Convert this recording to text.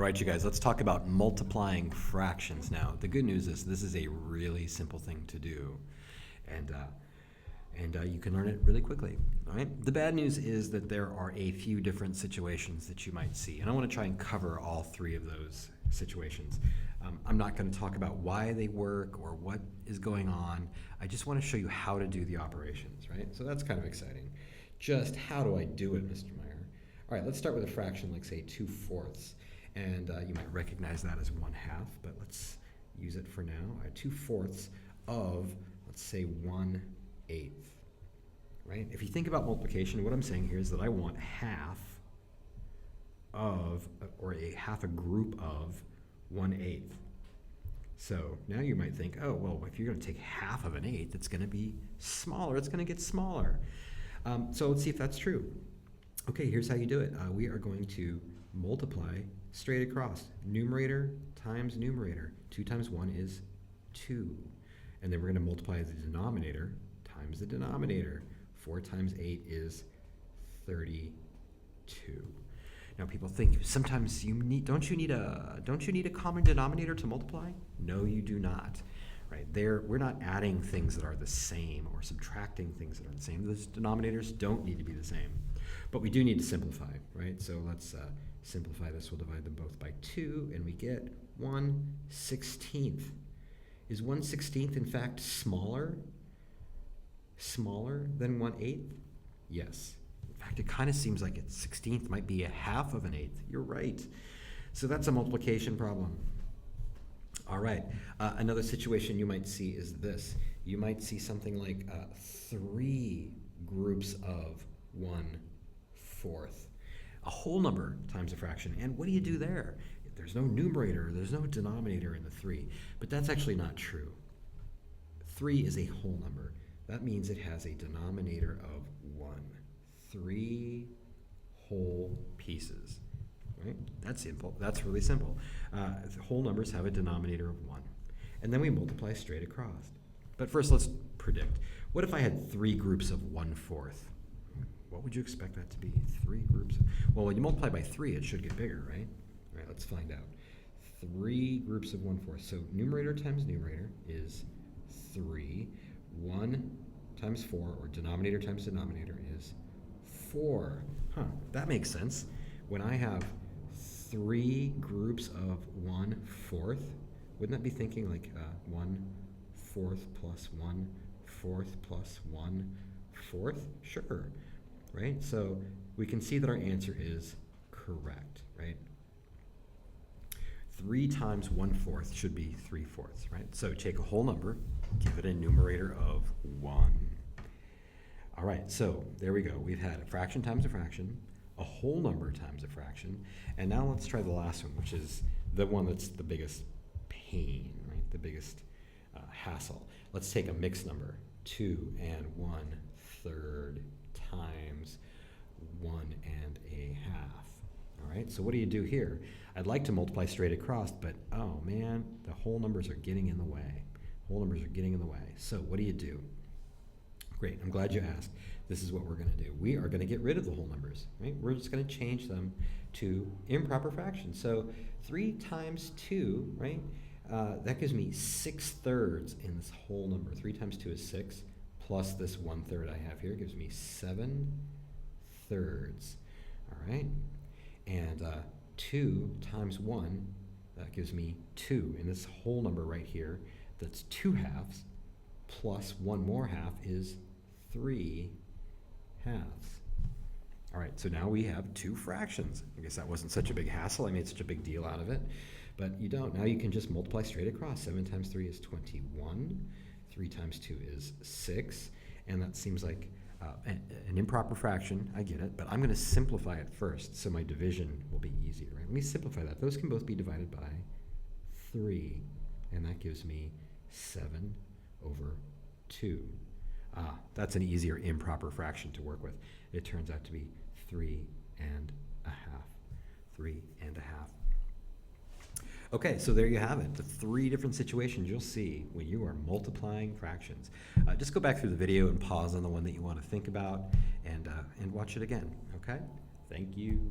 All right, you guys, let's talk about multiplying fractions now. The good news is this is a really simple thing to do, and you can learn it really quickly. All right. The bad news is that there are a few different situations that you might see, and I want to try and cover all three of those situations. I'm not going to talk about why they work or what is going on. I just want to show you how to do the operations, right? So that's kind of exciting. Just how do I do it, Mr. Meyer? All right, let's start with a fraction like, say, 2/4. And you might recognize that as 1/2, but let's use it for now. 2/4 of, let's say, 1/8, right? If you think about multiplication, what I'm saying here is that I want half of, or half a group of 1/8. So now you might think, oh, well, if you're going to take half of an eighth, it's going to be smaller. It's going to get smaller. So let's see if that's true. Okay, here's how you do it. We are going to multiply straight across. Numerator times numerator. 2 times 1 is 2. And then we're going to multiply the denominator times the denominator. 4 times 8 is 32. Now people think sometimes don't you need a common denominator to multiply? No, you do not. Right? We're not adding things that are the same or subtracting things that are the same. Those denominators don't need to be the same. But we do need to simplify, right? So let's simplify this. We'll divide them both by 2, and we get 1/16. Is 1/16 in fact smaller than 1/8? Yes. In fact, it kind of seems like 1/16 might be a half of an eighth. You're right. So that's a multiplication problem. All right. Another situation you might see is this. You might see something like 3 groups of 1/4. A whole number times a fraction. And what do you do there? There's no numerator, there's no denominator in the 3. But that's actually not true. 3 is a whole number. That means it has a denominator of 1. 3 whole pieces. Right? That's simple. That's really simple. Whole numbers have a denominator of 1. And then we multiply straight across. But first, let's predict. What if I had 3 groups of 1/4? What would you expect that to be? 3 groups? Well, when you multiply by 3, it should get bigger, right? All right, let's find out. 3 groups of 1/4. So numerator times numerator is 3. 1 times 4, or denominator times denominator, is 4. That makes sense. When I have 3 groups of 1/4, wouldn't that be thinking like 1/4 plus 1/4 plus 1/4? Sure, right? So we can see that our answer is correct, right? 3 times 1/4 should be 3/4, right? So take a whole number, give it a numerator of 1. All right, so there we go. We've had a fraction times a fraction, a whole number times a fraction, and now let's try the last one, which is the one that's the biggest pain, right? The biggest hassle. Let's take a mixed number, 2 1/3 times 1 1/2. All right, so what do you do here? I'd like to multiply straight across, but oh man, the whole numbers are getting in the way. Whole numbers are getting in the way. So what do you do? Great, I'm glad you asked. This is what we're going to do. We are going to get rid of the whole numbers, right? We're just going to change them to improper fractions. So 3 times 2, right? That gives me 6/3 in this whole number. 3 times 2 is 6, plus this 1/3 I have here gives me 7/3. All right? And 2 times 1, that gives me 2. And this whole number right here, that's 2/2, plus 1 more half is 3/2. All right, so now we have 2 fractions. I guess that wasn't such a big hassle. I made such a big deal out of it. But you don't. Now you can just multiply straight across. 7 times 3 is 21. 3 times 2 is 6. And that seems like an improper fraction. I get it. But I'm going to simplify it first so my division will be easier. Right? Let me simplify that. Those can both be divided by 3. And that gives me 7/2. That's an easier improper fraction to work with. It turns out to be 3 1/2. 3 1/2. Okay, so there you have it. The 3 different situations you'll see when you are multiplying fractions. Just go back through the video and pause on the one that you want to think about and watch it again, okay? Thank you.